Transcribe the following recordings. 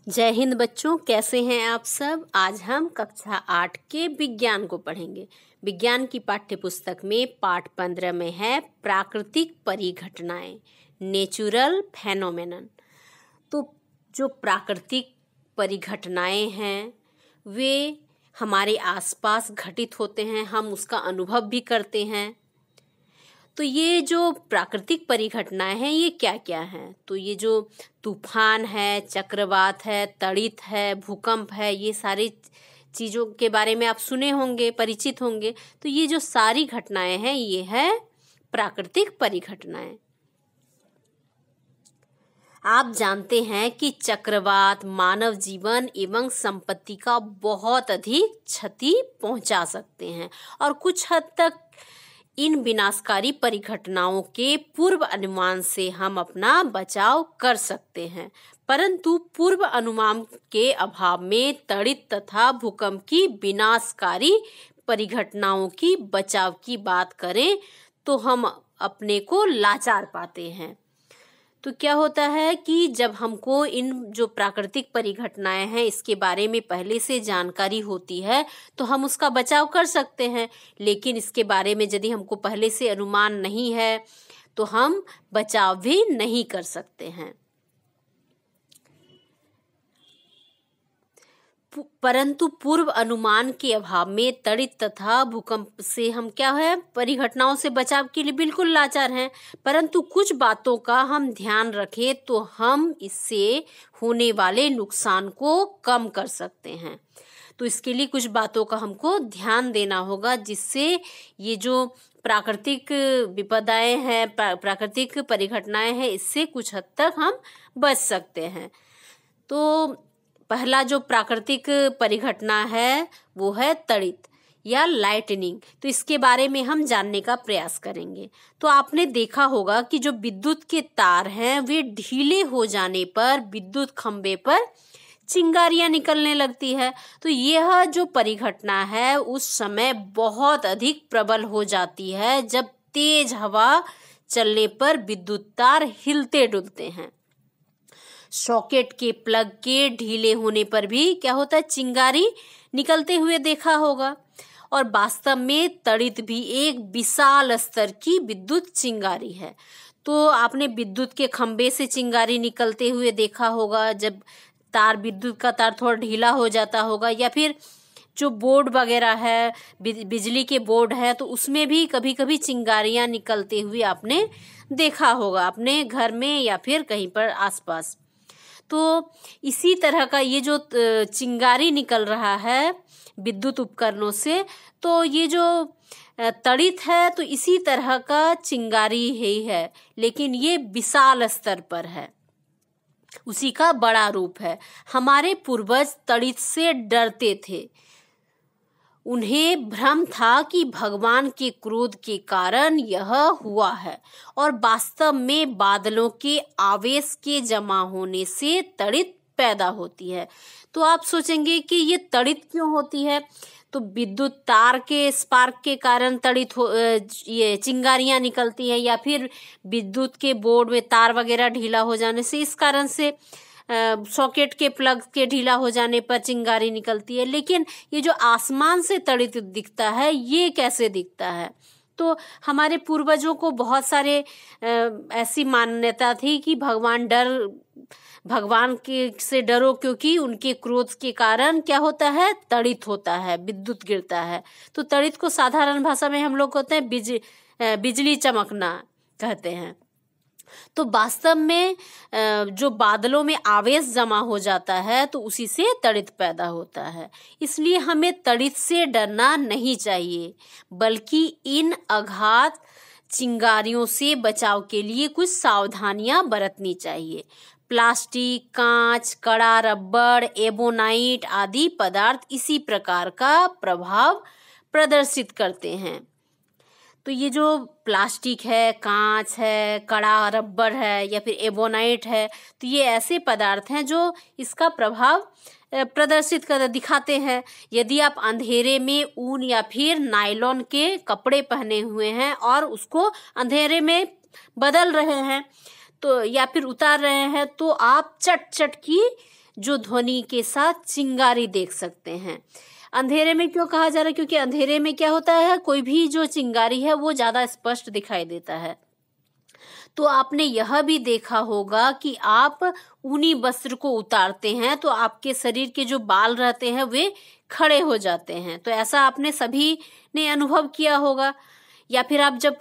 जय हिंद बच्चों, कैसे हैं आप सब। आज हम कक्षा 8 के विज्ञान को पढ़ेंगे। विज्ञान की पाठ्य पुस्तक में पाठ 15 में है प्राकृतिक परिघटनाएं, नेचुरल फेनोमेनन। तो जो प्राकृतिक परिघटनाएं हैं वे हमारे आसपास घटित होते हैं, हम उसका अनुभव भी करते हैं। तो ये जो प्राकृतिक परिघटनाएं हैं ये क्या क्या हैं? तो ये जो तूफान है, चक्रवात है, तड़ित है, भूकंप है, ये सारी चीज़ों के बारे में आप सुने होंगे, परिचित होंगे। तो ये जो सारी घटनाएं हैं ये है प्राकृतिक परिघटनाएं। आप जानते हैं कि चक्रवात मानव जीवन एवं संपत्ति का बहुत अधिक क्षति पहुंचा सकते हैं और कुछ हद तक इन विनाशकारी परिघटनाओं के पूर्व अनुमान से हम अपना बचाव कर सकते हैं, परंतु पूर्व अनुमान के अभाव में तड़ित तथा भूकंप की विनाशकारी परिघटनाओं की बचाव की बात करें तो हम अपने को लाचार पाते हैं। तो क्या होता है कि जब हमको इन जो प्राकृतिक परिघटनाएं हैं इसके बारे में पहले से जानकारी होती है तो हम उसका बचाव कर सकते हैं, लेकिन इसके बारे में यदि हमको पहले से अनुमान नहीं है तो हम बचाव भी नहीं कर सकते हैं। परंतु पूर्व अनुमान के अभाव में तड़ित तथा भूकंप से हम क्या है परिघटनाओं से बचाव के लिए बिल्कुल लाचार हैं, परंतु कुछ बातों का हम ध्यान रखें तो हम इससे होने वाले नुकसान को कम कर सकते हैं। तो इसके लिए कुछ बातों का हमको ध्यान देना होगा जिससे ये जो प्राकृतिक विपदाएं हैं, प्राकृतिक परिघटनाएं हैं, इससे कुछ हद तक हम बच सकते हैं। तो पहला जो प्राकृतिक परिघटना है वो है तड़ित या लाइटनिंग। तो इसके बारे में हम जानने का प्रयास करेंगे। तो आपने देखा होगा कि जो विद्युत के तार हैं वे ढीले हो जाने पर विद्युत खंभे पर चिंगारियां निकलने लगती है। तो यह जो परिघटना है उस समय बहुत अधिक प्रबल हो जाती है जब तेज हवा चलने पर विद्युत तार हिलते डुलते हैं। सॉकेट के प्लग के ढीले होने पर भी क्या होता है, चिंगारी निकलते हुए देखा होगा। और वास्तव में तड़ित भी एक विशाल स्तर की विद्युत चिंगारी है। तो आपने विद्युत के खंभे से चिंगारी निकलते हुए देखा होगा जब विद्युत का तार थोड़ा ढीला हो जाता होगा, या फिर जो बोर्ड वगैरह है, बिजली के बोर्ड है, तो उसमें भी कभी कभी चिंगारियां निकलते हुए आपने देखा होगा अपने घर में या फिर कहीं पर आसपास। तो इसी तरह का ये जो चिंगारी निकल रहा है विद्युत उपकरणों से, तो ये जो तड़ित है तो इसी तरह का चिंगारी ही है, लेकिन ये विशाल स्तर पर है, उसी का बड़ा रूप है। हमारे पूर्वज तड़ित से डरते थे। उन्हें भ्रम था कि भगवान के क्रोध के कारण यह हुआ है, और वास्तव में बादलों के आवेश के जमा होने से तड़ित पैदा होती है। तो आप सोचेंगे कि ये तड़ित क्यों होती है? तो विद्युत तार के स्पार्क के कारण तड़ित ये चिंगारियां निकलती है, या फिर विद्युत के बोर्ड में तार वगैरह ढीला हो जाने से, इस कारण से सॉकेट के प्लग के ढीला हो जाने पर चिंगारी निकलती है। लेकिन ये जो आसमान से तड़ित दिखता है ये कैसे दिखता है? तो हमारे पूर्वजों को बहुत सारे ऐसी मान्यता थी कि भगवान के से डरो, क्योंकि उनके क्रोध के कारण क्या होता है, तड़ित होता है, विद्युत गिरता है। तो तड़ित को साधारण भाषा में हम लोग कहते हैं बिजली चमकना कहते हैं। तो वास्तव में जो बादलों में आवेश जमा हो जाता है तो उसी से तड़ित पैदा होता है। इसलिए हमें तड़ित से डरना नहीं चाहिए, बल्कि इन अघात चिंगारियों से बचाव के लिए कुछ सावधानियां बरतनी चाहिए। प्लास्टिक, कांच, कड़ा रबड़, एबोनाइट आदि पदार्थ इसी प्रकार का प्रभाव प्रदर्शित करते हैं। तो ये जो प्लास्टिक है, कांच है, कड़ा रबड़ है या फिर एबोनाइट है, तो ये ऐसे पदार्थ हैं जो इसका प्रभाव प्रदर्शित कर दिखाते हैं। यदि आप अंधेरे में ऊन या फिर नायलॉन के कपड़े पहने हुए हैं और उसको अंधेरे में बदल रहे हैं तो या फिर उतार रहे हैं तो आप चट चट की जो ध्वनि के साथ चिंगारी देख सकते हैं। अंधेरे में क्यों कहा जा रहा है? क्योंकि अंधेरे में क्या होता है, कोई भी जो चिंगारी है वो ज्यादा स्पष्ट दिखाई देता है। तो आपने यह भी देखा होगा कि आप ऊनी वस्त्र को उतारते हैं तो आपके शरीर के जो बाल रहते हैं वे खड़े हो जाते हैं। तो ऐसा आपने सभी ने अनुभव किया होगा। या फिर आप जब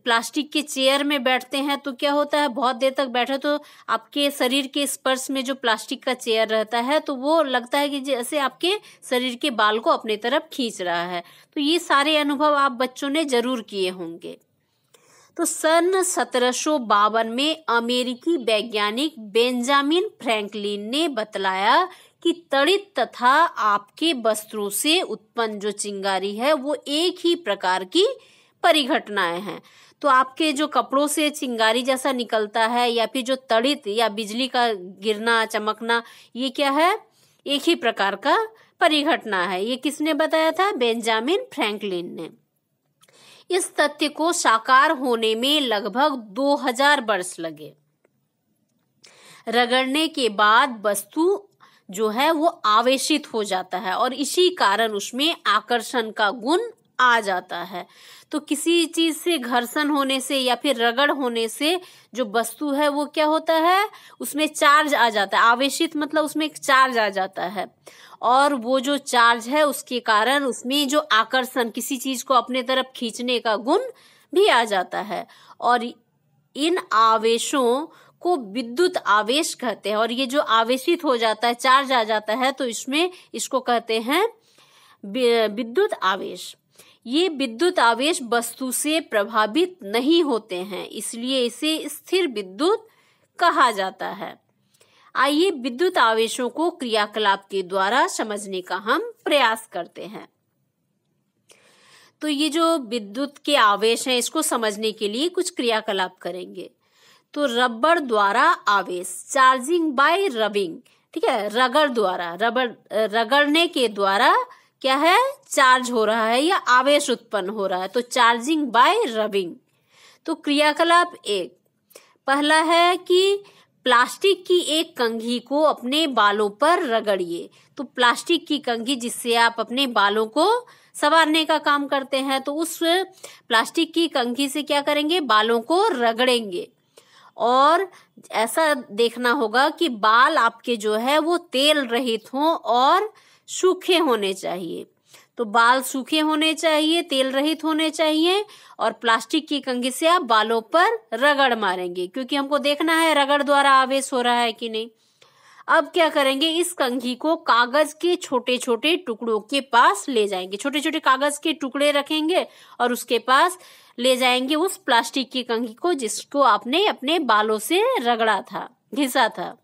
प्लास्टिक के चेयर में बैठते हैं तो क्या होता है, बहुत देर तक बैठे तो आपके शरीर के स्पर्श में जो प्लास्टिक का चेयर रहता है तो वो लगता है कि जैसे आपके शरीर के बाल को अपनी तरफ खींच रहा है। तो ये सारे अनुभव आप बच्चों ने जरूर किए होंगे। तो सन 1752 में अमेरिकी वैज्ञानिक बेंजामिन फ्रैंकलिन ने बतलाया कि तड़ित तथा आपके वस्त्रों से उत्पन्न जो चिंगारी है वो एक ही प्रकार की परिघटनाएं हैं। तो आपके जो कपड़ों से चिंगारी जैसा निकलता है या फिर जो तड़ित या बिजली का गिरना चमकना, ये क्या है, एक ही प्रकार का परिघटना है। ये किसने बताया था? बेंजामिन फ्रैंकलिन ने। इस तथ्य को साकार होने में लगभग 2000 वर्ष लगे। रगड़ने के बाद वस्तु जो है वो आवेशित हो जाता है और इसी कारण उसमें आकर्षण का गुण आ जाता है। तो किसी चीज से घर्षण होने से या फिर रगड़ होने से जो वस्तु है वो क्या होता है, उसमें चार्ज आ जाता है। आवेशित मतलब उसमें एक चार्ज आ जाता है और वो जो चार्ज है उसके कारण उसमें जो आकर्षण, किसी चीज को अपने तरफ खींचने का गुण भी आ जाता है। और इन आवेशों को विद्युत आवेश कहते हैं। और ये जो आवेशित हो जाता है, चार्ज आ जाता है, तो इसको कहते हैं विद्युत आवेश। ये विद्युत आवेश वस्तु से प्रभावित नहीं होते हैं, इसलिए इसे स्थिर विद्युत कहा जाता है। आइए विद्युत आवेशों को क्रियाकलाप के द्वारा समझने का हम प्रयास करते हैं। तो ये जो विद्युत के आवेश हैं इसको समझने के लिए कुछ क्रियाकलाप करेंगे। तो रबड़ द्वारा आवेश, चार्जिंग बाय रबिंग, ठीक है, रगड़ द्वारा, रगड़ने के द्वारा क्या है, चार्ज हो रहा है या आवेश उत्पन्न हो रहा है, तो चार्जिंग बाय रबिंग। तो क्रियाकलाप 1, पहला है कि प्लास्टिक की एक कंघी को अपने बालों पर रगड़िए। तो प्लास्टिक की कंघी जिससे आप अपने बालों को संवारने का काम करते हैं, तो उस प्लास्टिक की कंघी से क्या करेंगे, बालों को रगड़ेंगे। और ऐसा देखना होगा कि बाल आपके जो है वो तेल रहित हों और सूखे होने चाहिए। तो बाल सूखे होने चाहिए, तेल रहित होने चाहिए और प्लास्टिक की कंघी से आप बालों पर रगड़ मारेंगे, क्योंकि हमको देखना है रगड़ द्वारा आवेश हो रहा है कि नहीं। अब क्या करेंगे, इस कंघी को कागज के छोटे छोटे टुकड़ों के पास ले जाएंगे। छोटे छोटे कागज के टुकड़े रखेंगे और उसके पास ले जाएंगे उस प्लास्टिक की कंघी को जिसको आपने अपने बालों से रगड़ा था, घिसा था।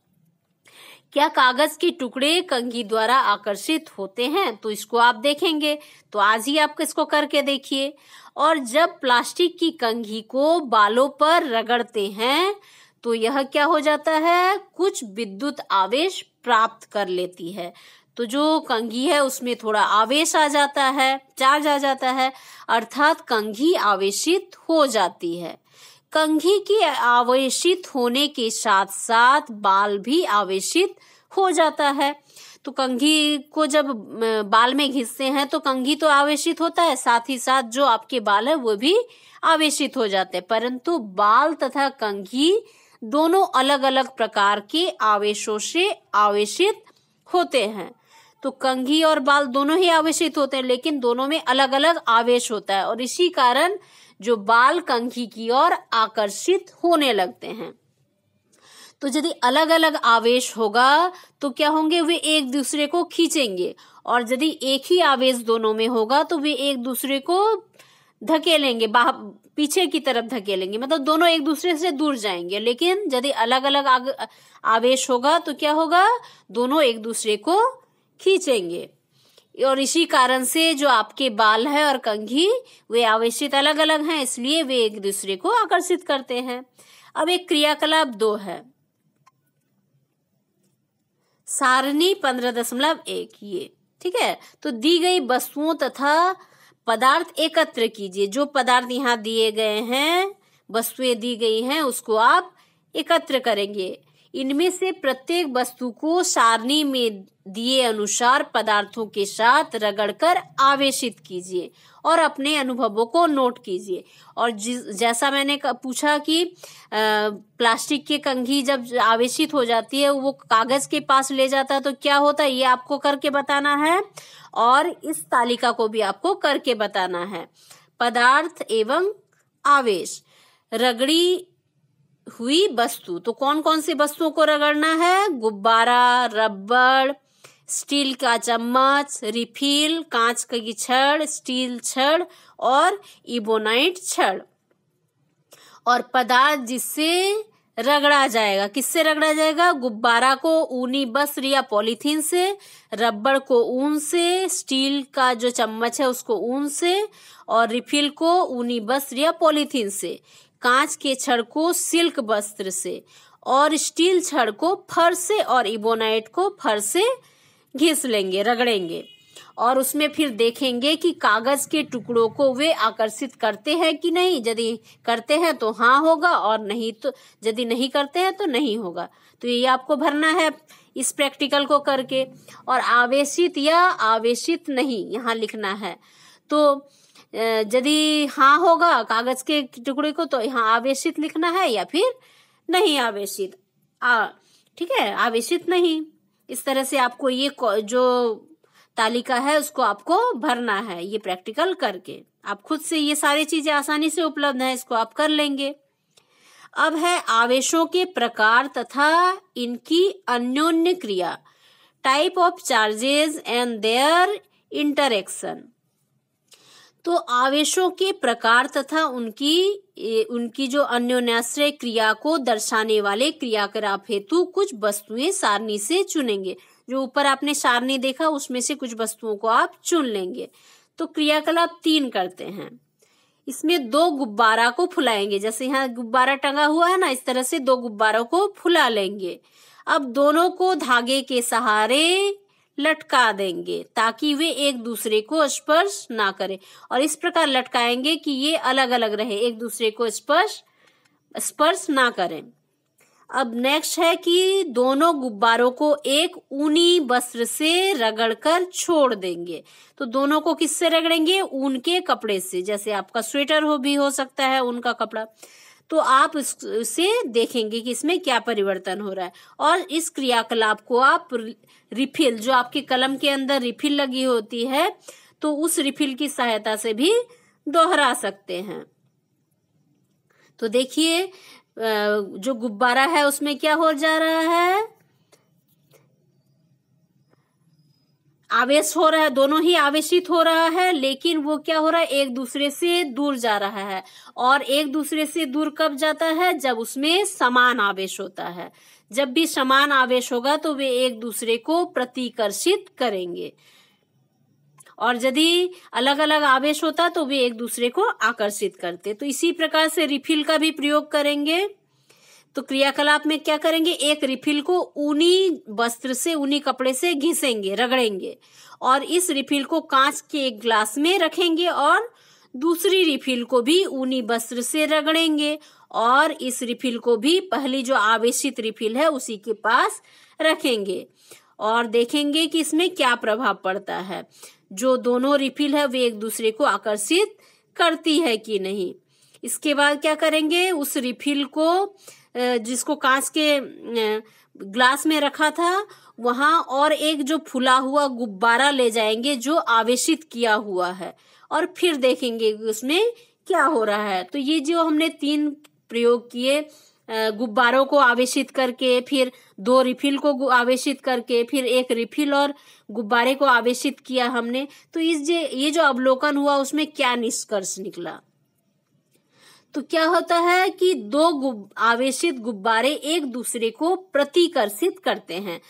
क्या कागज के टुकड़े कंघी द्वारा आकर्षित होते हैं? तो इसको आप देखेंगे। तो आज ही आप इसको करके देखिए। और जब प्लास्टिक की कंघी को बालों पर रगड़ते हैं तो यह क्या हो जाता है, कुछ विद्युत आवेश प्राप्त कर लेती है। तो जो कंघी है उसमें थोड़ा आवेश आ जाता है, चार्ज आ जाता है, अर्थात कंघी आवेशित हो जाती है। कंघी के आवेशित होने के साथ साथ बाल भी आवेशित हो जाता है। तो कंघी को जब बाल में घिसते हैं तो कंघी तो आवेशित होता है, साथ ही साथ जो आपके बाल है वो भी आवेशित हो जाते हैं। परंतु बाल तथा कंघी दोनों अलग अलग प्रकार के आवेशों से आवेशित होते हैं। तो कंघी और बाल दोनों ही आवेशित होते हैं, लेकिन दोनों में अलग अलग आवेश होता है और इसी कारण जो बाल कंघी की ओर आकर्षित होने लगते हैं। तो यदि अलग अलग आवेश होगा तो क्या होंगे, वे एक दूसरे को खींचेंगे, और यदि एक ही आवेश दोनों में होगा तो वे एक दूसरे को धकेलेंगे, पीछे की तरफ धकेलेंगे, मतलब दोनों एक दूसरे से दूर जाएंगे। लेकिन यदि अलग अलग आवेश होगा तो क्या होगा, दोनों एक दूसरे को खींचेंगे। और इसी कारण से जो आपके बाल है और कंघी वे आवेशित अलग अलग हैं, इसलिए वे एक दूसरे को आकर्षित करते हैं। अब एक क्रियाकलाप 2 है, सारणी 15.1, ये ठीक है। तो दी गई वस्तुओं तथा पदार्थ एकत्र कीजिए। जो पदार्थ यहाँ दिए गए हैं, वस्तुएं दी गई हैं, उसको आप एकत्र करेंगे। इनमें से प्रत्येक वस्तु को सारणी में दिए अनुसार पदार्थों के साथ रगड़कर आवेशित कीजिए और अपने अनुभवों को नोट कीजिए। और जैसा मैंने पूछा कि प्लास्टिक की कंघी जब आवेशित हो जाती है वो कागज के पास ले जाता है तो क्या होता है, ये आपको करके बताना है और इस तालिका को भी आपको करके बताना है। पदार्थ एवं आवेश, रगड़ी हुई वस्तु, तो कौन कौन सी वस्तुओं को रगड़ना है? गुब्बारा, रबड़, स्टील का चम्मच, रिफिल, कांच की छड़, स्टील छड़ और इबोनाइट छड़। और पदार्थ जिससे रगड़ा जाएगा, किससे रगड़ा जाएगा? गुब्बारा को ऊनी वस्त्र या पॉलीथीन से, रबड़ को ऊन से, स्टील का जो चम्मच है उसको ऊन से और रिफिल को ऊनी वस्त्र या पॉलीथीन से, कांच के छड़ को सिल्क वस्त्र से और स्टील छड़ को फर से और इबोनाइट को फर से घिस लेंगे, रगड़ेंगे। और उसमें फिर देखेंगे कि कागज के टुकड़ों को वे आकर्षित करते हैं कि नहीं। यदि करते हैं तो हाँ होगा और नहीं तो यदि नहीं करते हैं तो नहीं होगा। तो ये आपको भरना है इस प्रैक्टिकल को करके। और आवेशित या आवेशित नहीं यहाँ लिखना है। तो यदि हाँ होगा कागज के टुकड़े को तो यहाँ आवेशित लिखना है या फिर नहीं आवेशित, ठीक है, आवेशित नहीं। इस तरह से आपको ये जो तालिका है उसको आपको भरना है ये प्रैक्टिकल करके। आप खुद से ये सारी चीजें आसानी से उपलब्ध है, इसको आप कर लेंगे। अब है आवेशों के प्रकार तथा इनकी अन्योन्य क्रिया, type of charges and there interaction. तो आवेशों के प्रकार तथा उनकी जो अन्योन्याश्रय क्रिया को दर्शाने वाले क्रियाकलाप हेतु कुछ वस्तुएं सारणी से चुनेंगे। जो ऊपर आपने सारणी देखा उसमें से कुछ वस्तुओं को आप चुन लेंगे। तो क्रियाकलाप 3 करते हैं। इसमें 2 गुब्बारा को फुलाएंगे, जैसे यहाँ गुब्बारा टंगा हुआ है ना, इस तरह से 2 गुब्बारों को फुला लेंगे। अब दोनों को धागे के सहारे लटका देंगे ताकि वे एक दूसरे को स्पर्श ना करें। और इस प्रकार लटकाएंगे कि ये अलग अलग रहे, एक दूसरे को स्पर्श ना करें। अब नेक्स्ट है कि दोनों गुब्बारों को एक ऊनी वस्त्र से रगड़कर छोड़ देंगे। तो दोनों को किससे रगड़ेंगे? ऊन के कपड़े से, जैसे आपका स्वेटर हो सकता है ऊन का कपड़ा। तो आप इससे देखेंगे कि इसमें क्या परिवर्तन हो रहा है। और इस क्रियाकलाप को आप रिफिल, जो आपके कलम के अंदर रिफिल लगी होती है, तो उस रिफिल की सहायता से भी दोहरा सकते हैं। तो देखिए जो गुब्बारा है उसमें क्या हो जा रहा है? आवेश हो रहा है, दोनों ही आवेशित हो रहा है, लेकिन वो क्या हो रहा है? एक दूसरे से दूर जा रहा है। और एक दूसरे से दूर कब जाता है? जब उसमें समान आवेश होता है। जब भी समान आवेश होगा तो वे एक दूसरे को प्रतिकर्षित करेंगे। और यदि अलग अलग आवेश होता तो वे एक दूसरे को आकर्षित करते। तो इसी प्रकार से रिफिल का भी प्रयोग करेंगे। तो क्रियाकलाप में क्या करेंगे? एक रिफिल को ऊनी वस्त्र से, ऊनी कपड़े से घिसेंगे, रगड़ेंगे और इस रिफिल को कांच के एक ग्लास में रखेंगे और दूसरी रिफिल को भी ऊनी वस्त्र से रगड़ेंगे और इस रिफिल को भी पहली जो आवेशित रिफिल है उसी के पास रखेंगे और देखेंगे कि इसमें क्या प्रभाव पड़ता है। जो दोनों रिफिल है वे एक दूसरे को आकर्षित करती है कि नहीं। इसके बाद क्या करेंगे? उस रिफिल को जिसको कांच के ग्लास में रखा था वहां और एक जो फुला हुआ गुब्बारा ले जाएंगे जो आवेशित किया हुआ है और फिर देखेंगे उसमें क्या हो रहा है। तो ये जो हमने 3 प्रयोग किए, गुब्बारों को आवेशित करके, फिर 2 रिफिल को आवेशित करके, फिर एक रिफिल और गुब्बारे को आवेशित किया हमने, तो ये जो अवलोकन हुआ उसमें क्या निष्कर्ष निकला? तो क्या होता है कि 2 आवेशित गुब्बारे एक दूसरे को प्रतिकर्षित करते हैं।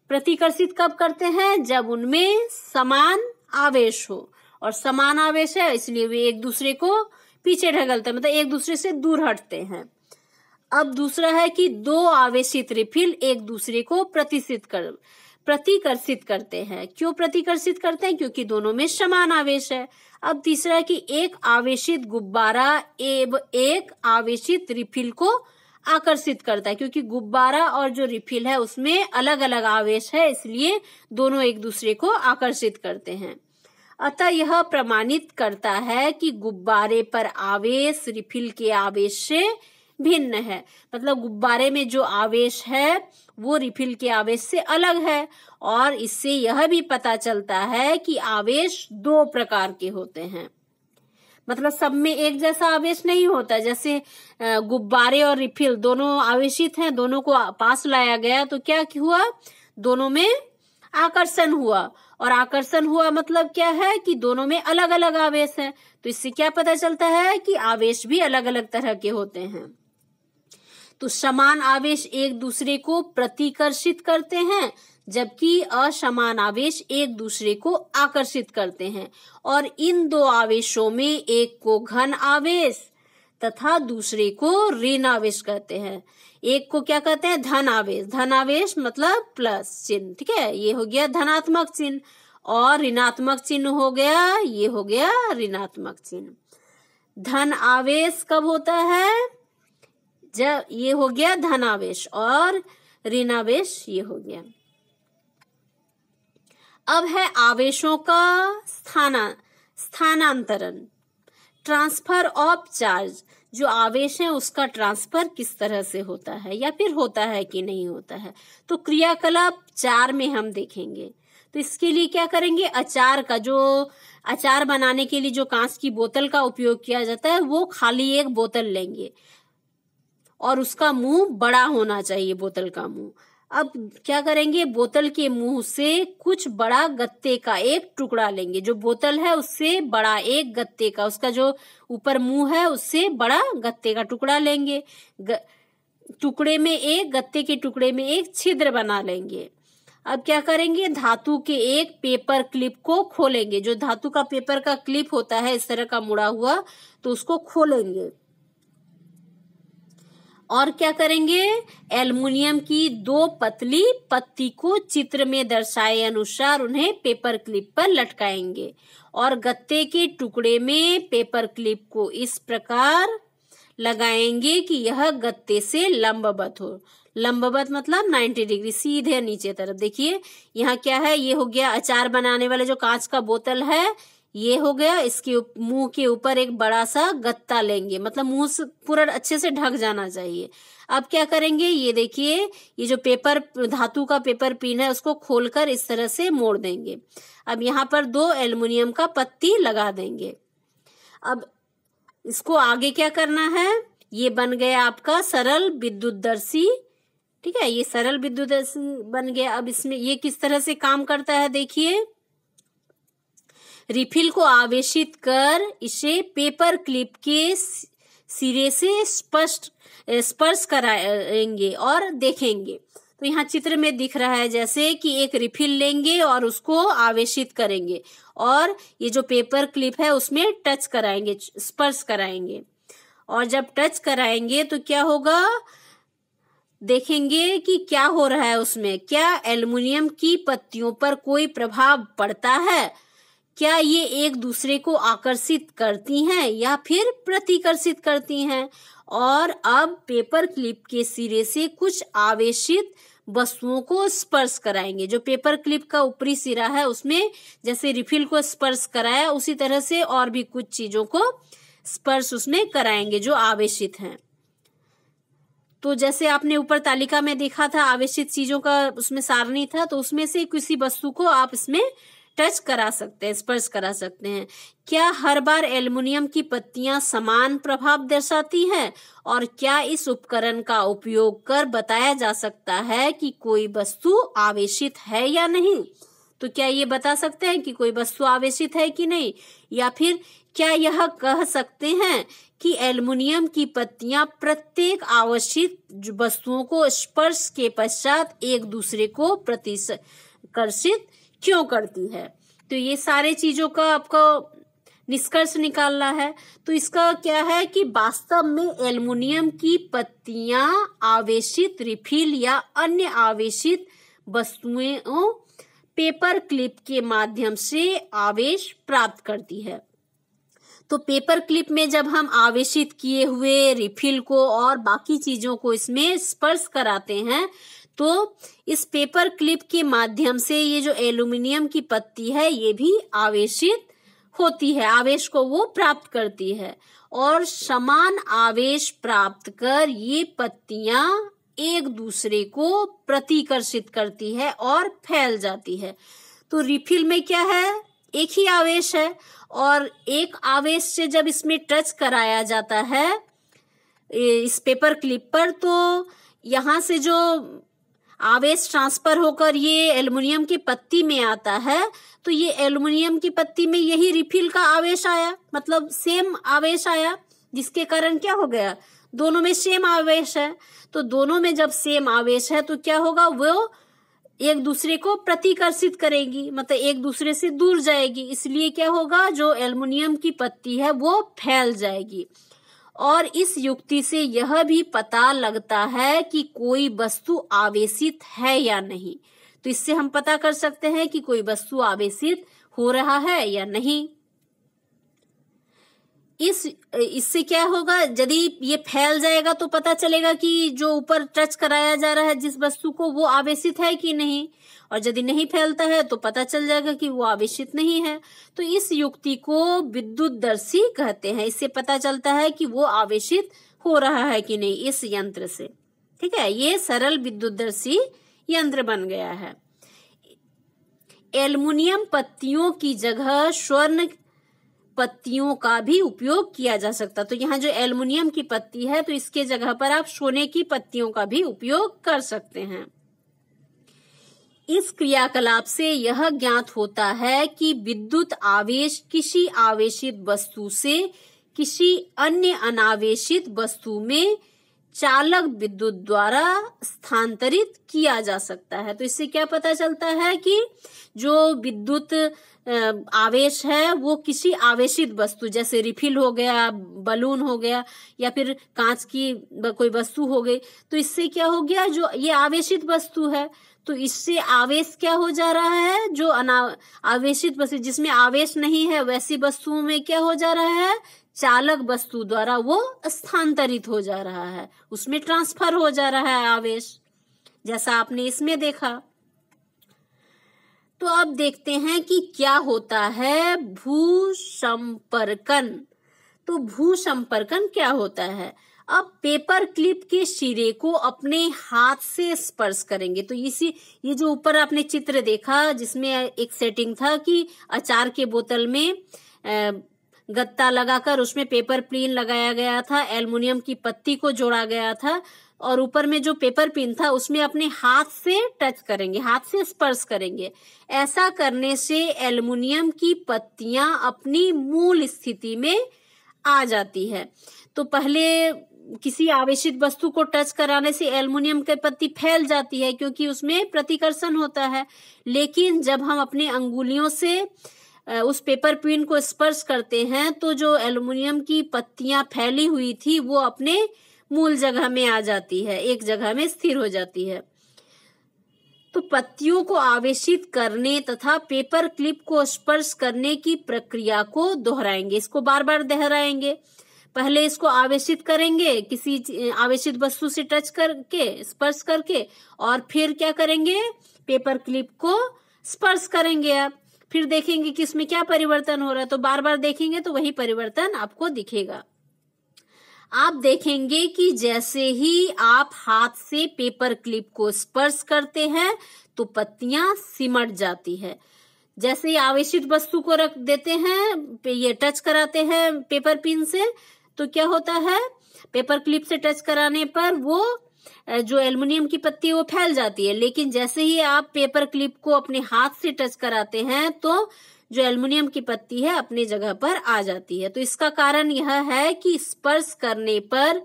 प्रतिकर्षित कब करते हैं? जब उनमें समान आवेश हो, और समान आवेश है इसलिए वे एक दूसरे को पीछे ढकलते हैं, मतलब एक दूसरे से दूर हटते हैं। अब दूसरा है कि 2 आवेशित रिफिल एक दूसरे को प्रतिकर्षित करते हैं। क्यों प्रतिकर्षित करते हैं? क्योंकि दोनों में समान आवेश है। अब तीसरा है कि एक आवेशित गुब्बारा एवं एक आवेशित रिफिल को आकर्षित करता है, क्योंकि गुब्बारा और जो रिफिल है उसमें अलग अलग आवेश है, इसलिए दोनों एक दूसरे को आकर्षित करते हैं। अतः यह प्रमाणित करता है कि गुब्बारे पर आवेश रिफिल के आवेश से भिन्न है। मतलब गुब्बारे में जो आवेश है वो रिफिल के आवेश से अलग है, और इससे यह भी पता चलता है कि आवेश दो प्रकार के होते हैं। मतलब सब में एक जैसा आवेश नहीं होता। जैसे गुब्बारे और रिफिल दोनों आवेशित हैं, दोनों को पास लाया गया तो क्या हुआ, दोनों में आकर्षण हुआ, और आकर्षण हुआ मतलब क्या है कि दोनों में अलग अलग आवेश है। तो इससे क्या पता चलता है कि आवेश भी अलग अलग तरह के होते हैं। तो समान आवेश एक दूसरे को प्रतिकर्षित करते हैं, जबकि असमान आवेश एक दूसरे को आकर्षित करते हैं। और इन दो आवेशों में एक को घन आवेश तथा दूसरे को ऋण आवेश कहते हैं। एक को क्या कहते हैं, धन आवेश। धन आवेश मतलब प्लस चिन्ह, ठीक है, ये हो गया धनात्मक चिन्ह, और ऋणात्मक चिन्ह हो गया, ये हो गया ऋणात्मक चिन्ह। धन आवेश कब होता है, जब ये हो गया धन आवेश, और ऋण आवेश ये हो गया। अब है आवेशों का स्थानांतरण, ट्रांसफर ऑफ चार्ज। जो आवेश है उसका ट्रांसफर किस तरह से होता है, या फिर होता है कि नहीं होता है, तो क्रियाकलाप 4 में हम देखेंगे। तो इसके लिए क्या करेंगे, अचार का, जो अचार बनाने के लिए जो कांच की बोतल का उपयोग किया जाता है, वो खाली एक बोतल लेंगे, और उसका मुंह बड़ा होना चाहिए, बोतल का मुंह। अब क्या करेंगे, बोतल के मुंह से कुछ बड़ा गत्ते का एक टुकड़ा लेंगे, जो बोतल है उससे बड़ा एक गत्ते का, उसका जो ऊपर मुंह है उससे बड़ा गत्ते का टुकड़ा लेंगे। टुकड़े में एक, गत्ते के टुकड़े में एक छिद्र बना लेंगे। अब क्या करेंगे, धातु के एक पेपर क्लिप को खोलेंगे। जो धातु का पेपर का क्लिप होता है इस तरह का मुड़ा हुआ, तो उसको खोलेंगे। और क्या करेंगे, एल्युमिनियम की 2 पतली पत्ती को चित्र में दर्शाए अनुसार उन्हें पेपर क्लिप पर लटकाएंगे, और गत्ते के टुकड़े में पेपर क्लिप को इस प्रकार लगाएंगे कि यह गत्ते से लंबवत हो। लंबवत मतलब 90 डिग्री, सीधे नीचे तरफ। देखिए यहाँ क्या है, ये हो गया अचार बनाने वाले जो कांच का बोतल है, ये हो गया। इसके मुंह के ऊपर एक बड़ा सा गत्ता लेंगे, मतलब मुंह से पूरा अच्छे से ढक जाना चाहिए। अब क्या करेंगे, ये देखिए, ये जो पेपर, धातु का पेपर पिन है, उसको खोलकर इस तरह से मोड़ देंगे। अब यहाँ पर 2 एल्युमिनियम का पत्ती लगा देंगे। अब इसको आगे क्या करना है, ये बन गया आपका सरल विद्युतदर्शी, ठीक है, ये सरल विद्युतदर्शी बन गया। अब इसमें ये किस तरह से काम करता है, देखिए, रिफिल को आवेशित कर इसे पेपर क्लिप के सिरे से स्पर्श कराएंगे और देखेंगे। तो यहाँ चित्र में दिख रहा है जैसे कि एक रिफिल लेंगे और उसको आवेशित करेंगे, और ये जो पेपर क्लिप है उसमें टच कराएंगे, स्पर्श कराएंगे। और जब टच कराएंगे तो क्या होगा, देखेंगे कि क्या हो रहा है उसमें, क्या एल्युमिनियम की पत्तियों पर कोई प्रभाव पड़ता है, क्या ये एक दूसरे को आकर्षित करती हैं या फिर प्रतिकर्षित करती हैं। और अब पेपर क्लिप के सिरे से कुछ आवेशित वस्तुओं को स्पर्श कराएंगे। जो पेपर क्लिप का ऊपरी सिरा है उसमें जैसे रिफिल को स्पर्श कराया, उसी तरह से और भी कुछ चीजों को स्पर्श उसमें कराएंगे जो आवेशित हैं। तो जैसे आपने ऊपर तालिका में देखा था आवेशित चीजों का उसमें सारणी था, तो उसमें से किसी वस्तु को आप इसमें टच करा सकते हैं, स्पर्श करा सकते हैं। क्या हर बार एल्युमिनियम की पत्तियां समान प्रभाव दर्शाती हैं, और क्या इस उपकरण का उपयोग कर बताया जा सकता है कि कोई वस्तु आवेशित है या नहीं। तो क्या ये बता सकते हैं कि कोई वस्तु आवेशित है कि नहीं, या फिर क्या यह कह सकते हैं कि एल्युमिनियम की पत्तियां प्रत्येक आवेशित वस्तुओं को स्पर्श के पश्चात एक दूसरे को प्रतिकर्षित क्यों करती है। तो ये सारे चीजों का आपको निष्कर्ष निकालना है। तो इसका क्या है कि वास्तव में एल्युमिनियम की पत्तियां आवेशित रिफिल या अन्य आवेशित वस्तुओं पेपर क्लिप के माध्यम से आवेश प्राप्त करती है। तो पेपर क्लिप में जब हम आवेशित किए हुए रिफिल को और बाकी चीजों को इसमें स्पर्श कराते हैं तो इस पेपर क्लिप के माध्यम से ये जो एल्युमिनियम की पत्ती है ये भी आवेशित होती है, आवेश को वो प्राप्त करती है और समान आवेश प्राप्त कर ये पत्तियां एक दूसरे को प्रतिकर्षित करती है और फैल जाती है। तो रिफिल में क्या है, एक ही आवेश है और एक आवेश से जब इसमें टच कराया जाता है इस पेपर क्लिप पर तो यहाँ से जो आवेश ट्रांसफर होकर ये एल्युमिनियम की पत्ती में आता है तो ये एल्युमिनियम की पत्ती में यही रिफिल का आवेश आया, मतलब सेम आवेश आया, जिसके कारण क्या हो गया, दोनों में सेम आवेश है। तो दोनों में जब सेम आवेश है तो क्या होगा, वो एक दूसरे को प्रतिकर्षित करेगी, मतलब एक दूसरे से दूर जाएगी, इसलिए क्या होगा, जो एल्युमिनियम की पत्ती है वो फैल जाएगी। और इस युक्ति से यह भी पता लगता है कि कोई वस्तु आवेशित है या नहीं। तो इससे हम पता कर सकते हैं कि कोई वस्तु आवेशित हो रहा है या नहीं। इससे क्या होगा, यदि ये फैल जाएगा तो पता चलेगा कि जो ऊपर टच कराया जा रहा है जिस वस्तु को वो आवेशित है कि नहीं, और यदि नहीं फैलता है तो पता चल जाएगा कि वो आवेशित नहीं है। तो इस युक्ति को विद्युतदर्शी कहते हैं। इससे पता चलता है कि वो आवेशित हो रहा है कि नहीं इस यंत्र से। ठीक है, ये सरल विद्युतदर्शी यंत्र बन गया है। एल्युमिनियम पत्तियों की जगह स्वर्ण पत्तियों का भी उपयोग किया जा सकता। तो यहाँ जो एल्युमिनियम की पत्ती है तो इसके जगह पर आप सोने की पत्तियों का भी उपयोग कर सकते हैं। इस क्रियाकलाप से यह ज्ञात होता है कि विद्युत आवेश किसी आवेशित वस्तु से किसी अन्य अनावेशित वस्तु में चालक विद्युत द्वारा स्थानांतरित किया जा सकता है। तो इससे क्या पता चलता है कि जो विद्युत आवेश है वो किसी आवेशित वस्तु, जैसे रिफिल हो गया, बलून हो गया, या फिर कांच की कोई वस्तु हो गई, तो इससे क्या हो गया, जो ये आवेशित वस्तु है तो इससे आवेश क्या हो जा रहा है, जो आवेशित वस्तु जिसमें आवेश नहीं है वैसी वस्तुओं में क्या हो जा रहा है, चालक वस्तु द्वारा वो स्थानांतरित हो जा रहा है, उसमें ट्रांसफर हो जा रहा है आवेश, जैसा आपने इसमें देखा। तो अब देखते हैं कि क्या होता है भूसंपर्कन। तो भूसंपर्कन क्या होता है, अब पेपर क्लिप के सिरे को अपने हाथ से स्पर्श करेंगे। तो ये जो ऊपर आपने चित्र देखा जिसमें एक सेटिंग था कि अचार के बोतल में गत्ता लगाकर उसमें पेपर पिन लगाया गया था, एल्युमिनियम की पत्ती को जोड़ा गया था और ऊपर में जो पेपर पिन था उसमें अपने हाथ से टच करेंगे, हाथ से स्पर्श करेंगे। ऐसा करने से एल्युमिनियम की पत्तियां अपनी मूल स्थिति में आ जाती है। तो पहले किसी आवेशित वस्तु को टच कराने से एल्युमिनियम की पत्ती फैल जाती है क्योंकि उसमें प्रतिकर्षण होता है, लेकिन जब हम अपनी अंगुलियों से उस पेपर पिन को स्पर्श करते हैं तो जो एल्युमिनियम की पत्तियां फैली हुई थी वो अपने मूल जगह में आ जाती है, एक जगह में स्थिर हो जाती है। तो पत्तियों को आवेशित करने तथा पेपर क्लिप को स्पर्श करने की प्रक्रिया को दोहराएंगे, इसको बार बार दोहराएंगे। पहले इसको आवेशित करेंगे किसी आवेशित वस्तु से टच करके, स्पर्श करके, और फिर क्या करेंगे, पेपर क्लिप को स्पर्श करेंगे। आप फिर देखेंगे कि इसमें क्या परिवर्तन हो रहा है। तो बार बार देखेंगे तो वही परिवर्तन आपको दिखेगा। आप देखेंगे कि जैसे ही आप हाथ से पेपर क्लिप को स्पर्श करते हैं तो पत्तियां सिमट जाती है। जैसे ही आवेशित वस्तु को रख देते हैं, ये टच कराते हैं पेपर पिन से, तो क्या होता है, पेपर क्लिप से टच कराने पर वो जो एल्युमिनियम की पत्ती वो फैल जाती है, लेकिन जैसे ही आप पेपर क्लिप को अपने हाथ से टच कराते हैं तो जो एल्युमिनियम की पत्ती है अपनी जगह पर आ जाती है। तो इसका कारण यह है कि स्पर्श करने पर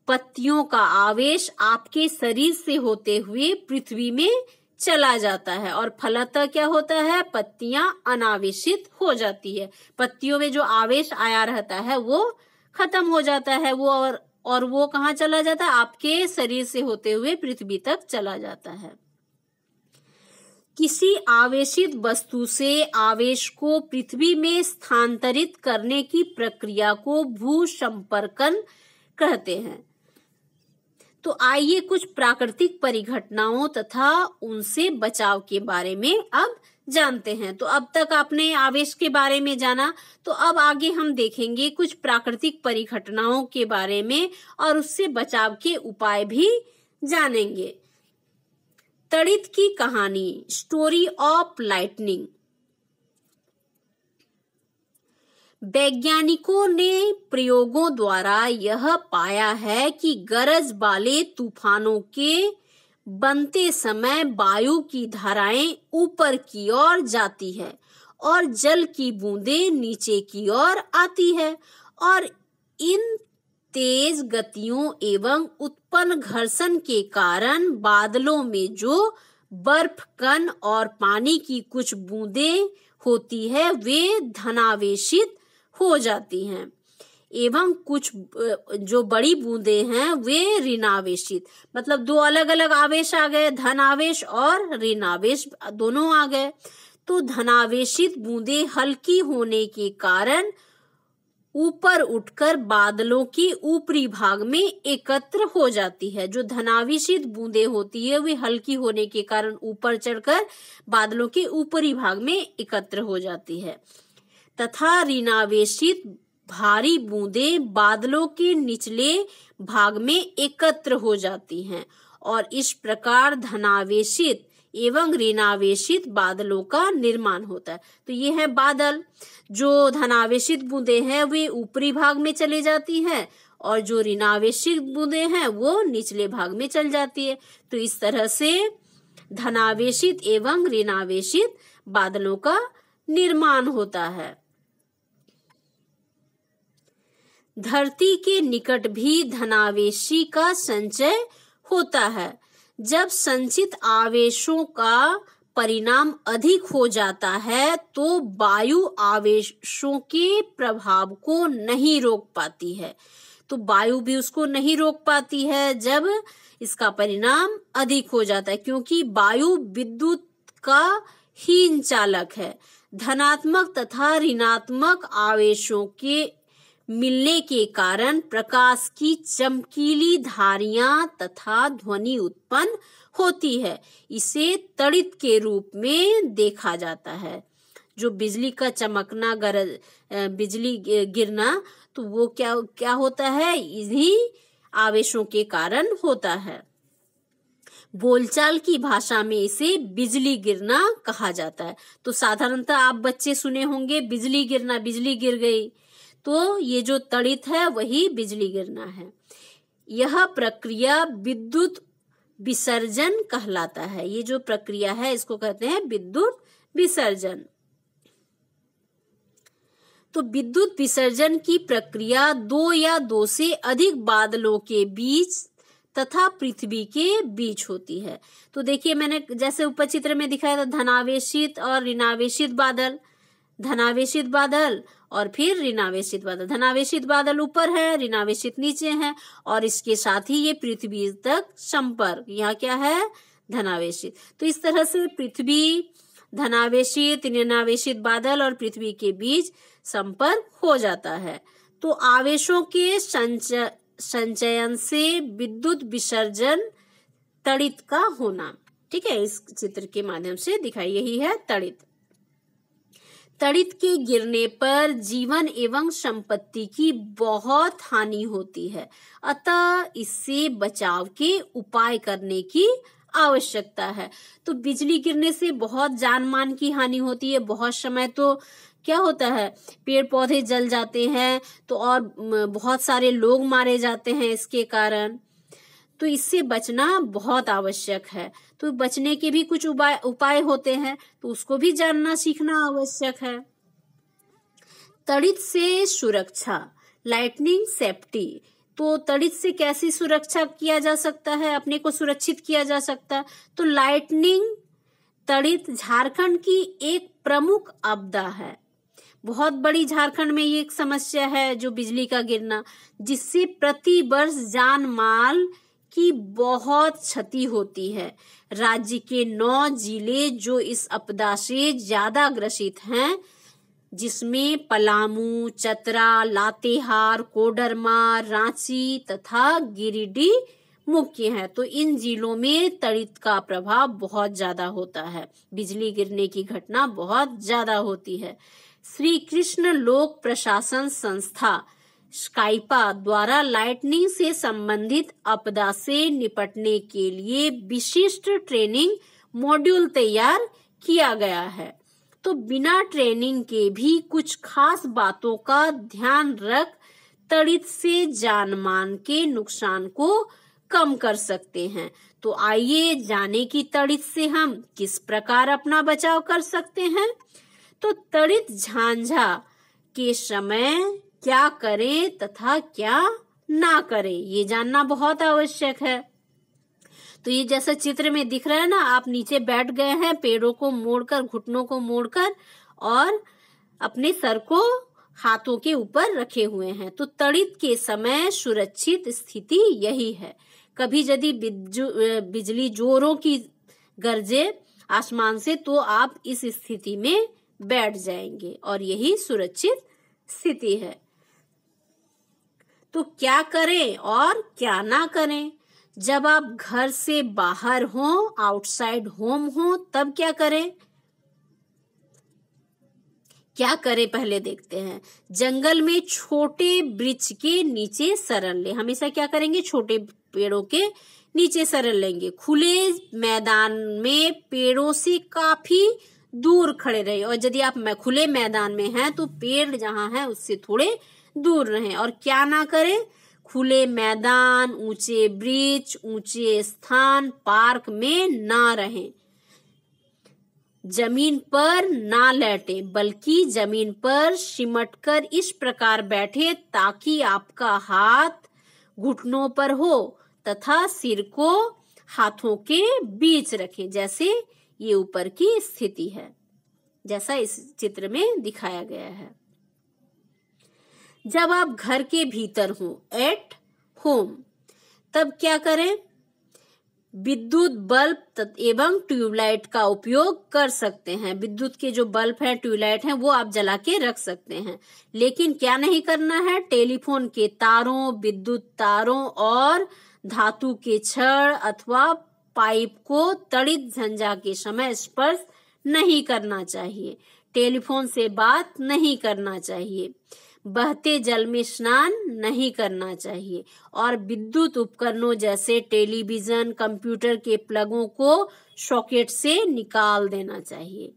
पत्तियों का आवेश आपके शरीर से होते हुए पृथ्वी में चला जाता है और फलतः क्या होता है, पत्तियां अनावेशित हो जाती है। पत्तियों में जो आवेश आया रहता है वो खत्म हो जाता है, वो और वो कहाँ चला जाता है, आपके शरीर से होते हुए पृथ्वी तक चला जाता है। किसी आवेशित वस्तु से आवेश को पृथ्वी में स्थानांतरित करने की प्रक्रिया को भूसंपर्कन कहते हैं। तो आइए कुछ प्राकृतिक परिघटनाओं तथा उनसे बचाव के बारे में अब जानते हैं। तो अब तक आपने आवेश के बारे में जाना, तो अब आगे हम देखेंगे कुछ प्राकृतिक परिघटनाओं के बारे में और उससे बचाव के उपाय भी जानेंगे। तड़ित की कहानी, स्टोरी ऑफ लाइटनिंग। वैज्ञानिकों ने प्रयोगों द्वारा यह पाया है कि गरज वाले तूफानों के बनते समय वायु की धाराएं ऊपर की ओर जाती है और जल की बूंदें नीचे की ओर आती है, और इन तेज गतियों एवं उत्पन्न घर्षण के कारण बादलों में जो बर्फ कण और पानी की कुछ बूंदें होती है वे धनावेशित हो जाती हैं, एवं कुछ जो बड़ी बूंदें हैं वे ऋणावेशित। मतलब दो अलग अलग आवेश आ गए, धनावेश और ऋणावेश दोनों आ गए। तो धनावेशित बूंदें हल्की होने के कारण ऊपर उठकर बादलों के ऊपरी भाग में एकत्र हो जाती है। जो धनावेशित बूंदें होती है वे हल्की होने के कारण ऊपर चढ़कर बादलों के ऊपरी भाग में एकत्र हो जाती है, तथा ऋणावेशित भारी बूंदें बादलों के निचले भाग में एकत्र हो जाती हैं, और इस प्रकार धनावेशित एवं ऋणावेशित बादलों का निर्माण होता है। तो ये है बादल। जो धनावेशित बूंदें हैं वे ऊपरी भाग में चले जाती हैं और जो ऋणावेशित बूंदें हैं वो निचले भाग में चल जाती है। तो इस तरह से धनावेशित एवं ऋणावेशित बादलों का निर्माण होता है। धरती के निकट भी धनावेशी का संचय होता है। जब संचित आवेशों का परिणाम अधिक हो जाता है तो वायु आवेशों के प्रभाव को नहीं रोक पाती है। तो वायु भी उसको नहीं रोक पाती है जब इसका परिणाम अधिक हो जाता है, क्योंकि वायु विद्युत का हीन चालक है। धनात्मक तथा ऋणात्मक आवेशों के मिलने के कारण प्रकाश की चमकीली धारियां तथा ध्वनि उत्पन्न होती है। इसे तड़ित के रूप में देखा जाता है। जो बिजली का चमकना, बिजली गिरना, तो वो क्या होता है, इन्हीं आवेशों के कारण होता है। बोलचाल की भाषा में इसे बिजली गिरना कहा जाता है। तो साधारणतः आप बच्चे सुने होंगे बिजली गिरना, बिजली गिर गई। तो ये जो तड़ित है वही बिजली गिरना है। यह प्रक्रिया विद्युत विसर्जन कहलाता है। ये जो प्रक्रिया है इसको कहते हैं विद्युत विसर्जन। तो विद्युत विसर्जन की प्रक्रिया दो या दो से अधिक बादलों के बीच तथा पृथ्वी के बीच होती है। तो देखिए मैंने जैसे ऊपर चित्र में दिखाया था, धनावेशित और ऋणावेशित बादल, धनावेशित बादल और फिर ऋणावेशित बादल। धनावेशित बादल ऊपर है, ऋणावेशित नीचे है, और इसके साथ ही ये पृथ्वी तक संपर्क, यहाँ क्या है, धनावेशित। तो इस तरह से पृथ्वी, धनावेशित, ऋणावेशित बादल और पृथ्वी के बीच संपर्क हो जाता है। तो आवेशों के संचयन से विद्युत विसर्जन तड़ित का होना। ठीक है, इस चित्र के माध्यम से दिखाई, यही है तड़ित। तड़ित के गिरने पर जीवन एवं संपत्ति की बहुत हानि होती है, अतः इससे बचाव के उपाय करने की आवश्यकता है। तो बिजली गिरने से बहुत जान मान की हानि होती है। बहुत समय तो क्या होता है, पेड़ पौधे जल जाते हैं, तो और बहुत सारे लोग मारे जाते हैं इसके कारण। तो इससे बचना बहुत आवश्यक है। तो बचने के भी कुछ उपाय होते हैं, तो उसको भी जानना सीखना आवश्यक है। तड़ित से सुरक्षा, लाइटनिंग सेफ्टी। तो तड़ित से कैसी सुरक्षा किया जा सकता है, अपने को सुरक्षित किया जा सकता है। तो लाइटनिंग तड़ित झारखंड की एक प्रमुख आपदा है। बहुत बड़ी झारखंड में ये एक समस्या है जो बिजली का गिरना, जिससे प्रति वर्ष जान माल की बहुत क्षति होती है। राज्य के 9 जिले जो इस आपदा से ज्यादा ग्रसित हैं, जिसमें पलामू, चतरा, लातेहार, कोडरमा, रांची तथा गिरिडीह मुख्य है। तो इन जिलों में तड़ित का प्रभाव बहुत ज्यादा होता है, बिजली गिरने की घटना बहुत ज्यादा होती है। श्री कृष्ण लोक प्रशासन संस्था स्काइपा द्वारा लाइटनिंग से संबंधित आपदा से निपटने के लिए विशिष्ट ट्रेनिंग मॉड्यूल तैयार किया गया है। तो बिना ट्रेनिंग के भी कुछ खास बातों का ध्यान रख तड़ित से जान मान के नुकसान को कम कर सकते हैं। तो आइए जाने कि तड़ित से हम किस प्रकार अपना बचाव कर सकते हैं। तो तड़ित झांझा के समय क्या करें तथा क्या ना करें, ये जानना बहुत आवश्यक है। तो ये जैसा चित्र में दिख रहा है ना, आप नीचे बैठ गए हैं, पैरों को मोड़कर, घुटनों को मोड़कर और अपने सर को हाथों के ऊपर रखे हुए हैं। तो तड़ित के समय सुरक्षित स्थिति यही है। कभी यदि बिजली जोरों की गरजे आसमान से, तो आप इस स्थिति में बैठ जाएंगे और यही सुरक्षित स्थिति है। तो क्या करें और क्या ना करें। जब आप घर से बाहर हो, आउटसाइड होम हो, तब क्या करें। क्या करें पहले देखते हैं। जंगल में छोटे वृक्ष के नीचे शरण ले, हमेशा क्या करेंगे, छोटे पेड़ों के नीचे शरण लेंगे। खुले मैदान में पेड़ों से काफी दूर खड़े रहे, और यदि आप खुले मैदान में हैं तो पेड़ जहां है उससे थोड़े दूर रहें। और क्या ना करें, खुले मैदान, ऊंचे वृक्ष, ऊंचे स्थान, पार्क में ना रहें। जमीन पर ना लेटे, बल्कि जमीन पर सिमटकर इस प्रकार बैठे ताकि आपका हाथ घुटनों पर हो तथा सिर को हाथों के बीच रखें, जैसे ये ऊपर की स्थिति है, जैसा इस चित्र में दिखाया गया है। जब आप घर के भीतर हो, एट होम, तब क्या करें। विद्युत बल्ब एवं ट्यूबलाइट का उपयोग कर सकते हैं। विद्युत के जो बल्ब हैं, ट्यूबलाइट हैं, वो आप जला के रख सकते हैं। लेकिन क्या नहीं करना है, टेलीफोन के तारों, विद्युत तारों और धातु के छड़ अथवा पाइप को तड़ित झंझा के समय स्पर्श नहीं करना चाहिए। टेलीफोन से बात नहीं करना चाहिए। बहते जल में स्नान नहीं करना चाहिए और विद्युत उपकरणों जैसे टेलीविजन, कंप्यूटर के प्लगों को सॉकेट से निकाल देना चाहिए।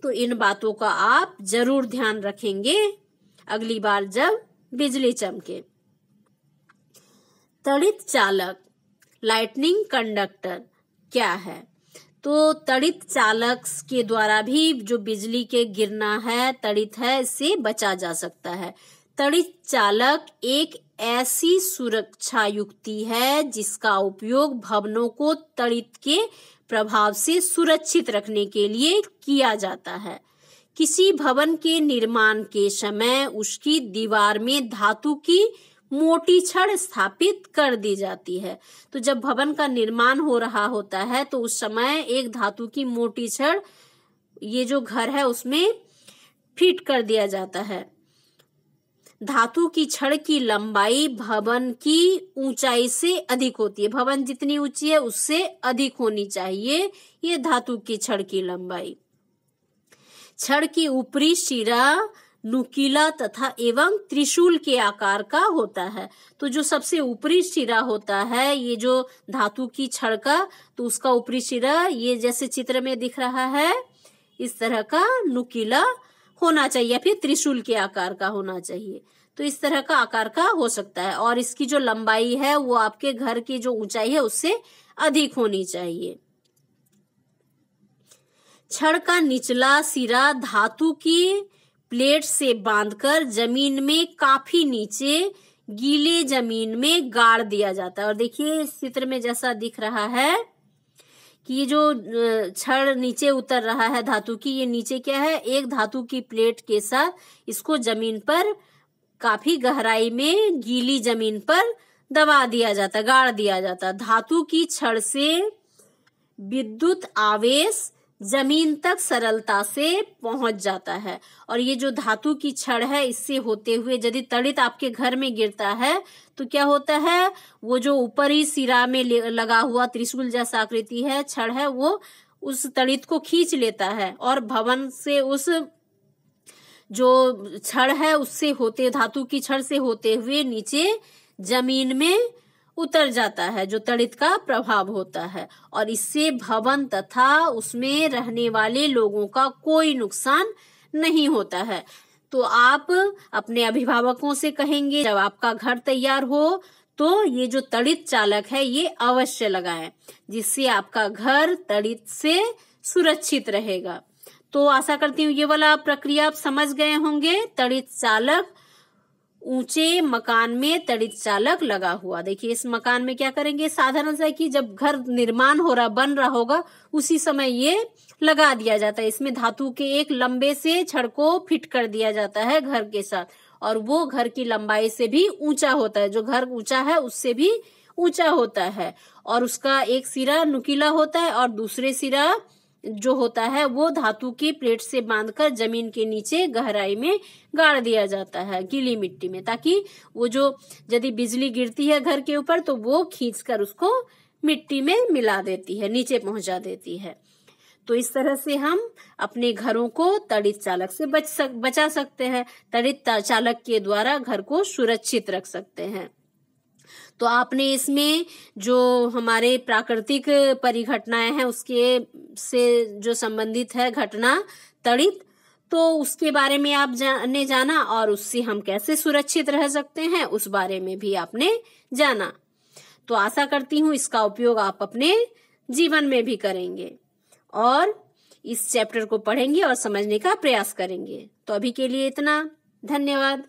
तो इन बातों का आप जरूर ध्यान रखेंगे अगली बार जब बिजली चमके। तड़ित चालक, लाइटनिंग कंडक्टर क्या है। तो तड़ित चालक के द्वारा भी जो बिजली के गिरना है, तड़ित है, इससे बचा जा सकता है। तड़ित चालक एक ऐसी सुरक्षा युक्ति है जिसका उपयोग भवनों को तड़ित के प्रभाव से सुरक्षित रखने के लिए किया जाता है। किसी भवन के निर्माण के समय उसकी दीवार में धातु की मोटी छड़ स्थापित कर दी जाती है। तो जब भवन का निर्माण हो रहा होता है तो उस समय एक धातु की मोटी छड़ ये जो घर है उसमें फिट कर दिया जाता है। धातु की छड़ की लंबाई भवन की ऊंचाई से अधिक होती है। भवन जितनी ऊंची है उससे अधिक होनी चाहिए ये धातु की छड़ की लंबाई। छड़ की ऊपरी सिरा नुकीला तथा एवं त्रिशूल के आकार का होता है। तो जो सबसे ऊपरी सिरा होता है ये जो धातु की छड़ का, तो उसका ऊपरी सिरा ये जैसे चित्र में दिख रहा है इस तरह का नुकीला होना चाहिए या फिर त्रिशूल के आकार का होना चाहिए। तो इस तरह का आकार का हो सकता है और इसकी जो लंबाई है वो आपके घर की जो ऊंचाई है उससे अधिक होनी चाहिए। छड़ का निचला सिरा धातु की प्लेट से बांधकर जमीन में काफी नीचे गीले जमीन में गाड़ दिया जाता है। और देखिए इस चित्र में जैसा दिख रहा है कि ये जो छड़ नीचे उतर रहा है धातु की, ये नीचे क्या है, एक धातु की प्लेट के साथ इसको जमीन पर काफी गहराई में गीली जमीन पर दबा दिया जाता है, गाड़ दिया जाता है। धातु की छड़ से विद्युत आवेश जमीन तक सरलता से पहुंच जाता है। और ये जो धातु की छड़ है, इससे होते हुए यदि तड़ित आपके घर में गिरता है तो क्या होता है, वो जो ऊपरी सिरा में लगा हुआ त्रिशूल जैसा आकृति है, छड़ है, वो उस तड़ित को खींच लेता है और भवन से उस जो छड़ है उससे होते, धातु की छड़ से होते हुए नीचे जमीन में उतर जाता है, जो तड़ित का प्रभाव होता है। और इससे भवन तथा उसमें रहने वाले लोगों का कोई नुकसान नहीं होता है। तो आप अपने अभिभावकों से कहेंगे जब आपका घर तैयार हो तो ये जो तड़ित चालक है ये अवश्य लगाएं, जिससे आपका घर तड़ित से सुरक्षित रहेगा। तो आशा करती हूँ ये वाला प्रक्रिया आप समझ गए होंगे। तड़ित चालक, ऊंचे मकान में तड़ित चालक लगा हुआ। देखिए इस मकान में क्या करेंगे, साधारण सा कि जब घर निर्माण हो रहा, बन रहा होगा, उसी समय ये लगा दिया जाता है। इसमें धातु के एक लंबे से छड़ को फिट कर दिया जाता है घर के साथ, और वो घर की लंबाई से भी ऊंचा होता है। जो घर ऊंचा है उससे भी ऊंचा होता है, और उसका एक सिरा नुकीला होता है और दूसरे सिरा जो होता है वो धातु की प्लेट से बांधकर जमीन के नीचे गहराई में गाड़ दिया जाता है, गीली मिट्टी में, ताकि वो जो यदि बिजली गिरती है घर के ऊपर तो वो खींचकर उसको मिट्टी में मिला देती है, नीचे पहुंचा देती है। तो इस तरह से हम अपने घरों को तड़ित चालक से बचा सकते हैं। तड़ित चालक के द्वारा घर को सुरक्षित रख सकते हैं। तो आपने इसमें जो हमारे प्राकृतिक परिघटनाएं हैं उसके से जो संबंधित है घटना तड़ित, तो उसके बारे में आप जाना, और उससे हम कैसे सुरक्षित रह सकते हैं उस बारे में भी आपने जाना। तो आशा करती हूँ इसका उपयोग आप अपने जीवन में भी करेंगे और इस चैप्टर को पढ़ेंगे और समझने का प्रयास करेंगे। तो अभी के लिए इतना, धन्यवाद।